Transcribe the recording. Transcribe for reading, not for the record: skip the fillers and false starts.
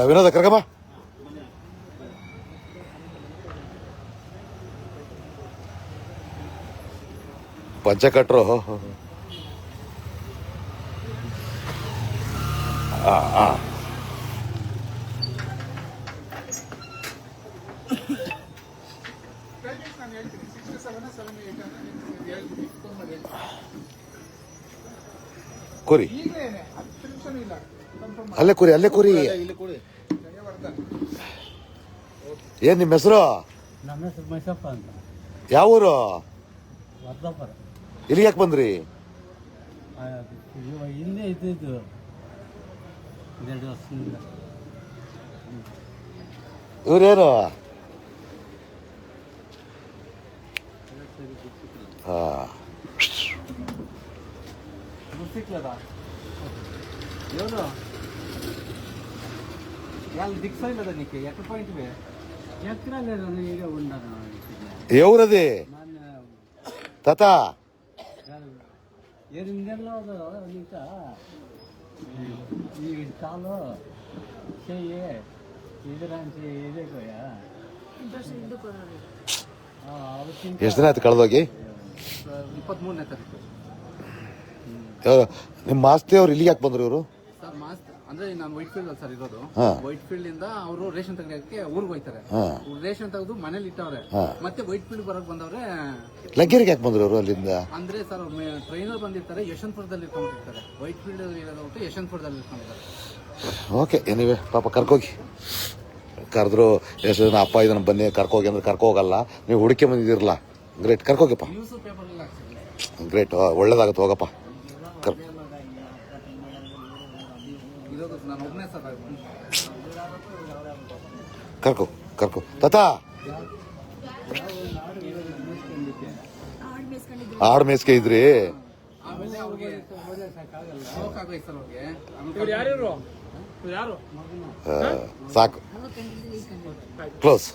ವಿನೋದ ಕರ್ಕಮ್ಮ. ಪಂಚ ಕಟ್ರು. ಕುರಿ ಅಲ್ಲೇ ಕುರಿ ಅಲ್ಲೇ ಕುರಿ. ಏನ್ ನಿಮ್ಮ ಹೆಸರು? ನಮ್ಮ ಹೆಸರು ಮೈಸಪ್ಪ ಅಂತ. ಯಾವ ಊರು? ವರ್ಧಾಪುರ. ಇಲ್ಲಿಗೆ ಯಾಕೆ ಬಂದ್ರಿ? ಇಲ್ಲೇ ಇದ್ದಿದ್ದು 2 ವರ್ಷದಿಂದ. ಇವ್ರೇನು? గుర్తిట్లేదా ఎవరు వాళ్ళు దిక్సలేదా నీకు ఎక్కడ పాయింట్వే ఎక్కడ లేదు నీడే ఉండను ఎవరది తాత? 8 నెలలు ఇంకా ఈ చాలు చెయ్యి ಇದರಂತೆ ಇದೆ ಕೋಯಾ ಎಷ್ಟು ದಿನ ಆಯ್ತು ಕಳೆದೋಗಿ? 23ನೇ ತಾರೀಕು. ನಿಮ್ಮ ಮಾಸ್ತಿ ಅವ್ರು ಇಲ್ಲಿಗೆ ಯಾಕೆ ಬಂದ್ರು ಇವರು? ಸರ್ ಮಾಸ್ತ್ ಅಂದ್ರೆ ನಾನು ವೈಟ್ ಫೀಲ್ಡ್ ಅಲ್ಲಿ ಸರ್ ಇರೋದು. ವೈಟ್ ಫೀಲ್ಡ್ ಇಂದ ಅವರು ರೇಷನ್ ತೆಗಿಯೋಕೆ ಊರಿಗೆ ಹೋಯ್ತಾರೆ. ರೇಷನ್ ತೆಗೆದು ಮನೇಲಿ ಇಟ್ಟವ್ರೆ. ಮತ್ತೆ ವೈಟ್ ಫೀಲ್ಡ್ ಬರಕ್ ಬಂದವ್ರೆ. ಲಗ್ಗೆರೆಗೆ ಯಾಕೆ ಬಂದ್ರು ಅವರು ಅಲ್ಲಿಂದ? ಅಂದ್ರೆ ಸರ್ ಟ್ರೈನರ್ ಬಂದಿರ್ತಾರೆ, ಯಶವಂತಪುರದಲ್ಲಿ ಇಟ್ಕೊಂಡಿರ್ತಾರೆ. ವೈಟ್ ಫೀಲ್ಡ್ ಇರೋದು ಯಶವಂತಪುರದಲ್ಲಿ ಇಟ್ಕೊಂಡಿದ್ದಾರೆ. ಓಕೆ, ಎನಿವೆ ಪಾಪ ಕರ್ಕೋಗಿ. ಕರೆದ್ರು ಎಷ್ಟು ಜನ ಅಪ್ಪ ಇದನ್ನ ಬನ್ನಿ ಕರ್ಕೋಗಿ ಅಂದ್ರೆ ಕರ್ಕೋಗಲ್ಲ. ನೀವು ಹುಡುಕಿ ಬಂದಿದ್ದೀರಲ್ಲ, ಗ್ರೇಟ್. ಕರ್ಕೋಗಪ್ಪ, ಗ್ರೇಟ್, ಒಳ್ಳೇದಾಗತ್ತೆ. ಹೋಗಪ್ಪ, ಕರ್ಕೋ ಕರ್ಕೋ. ತಾತ ಆಡ್ ಮೇಸ್ಕೆ ಇದ್ರಿ? ಸಾಕು, ಕ್ಲೋಸ್.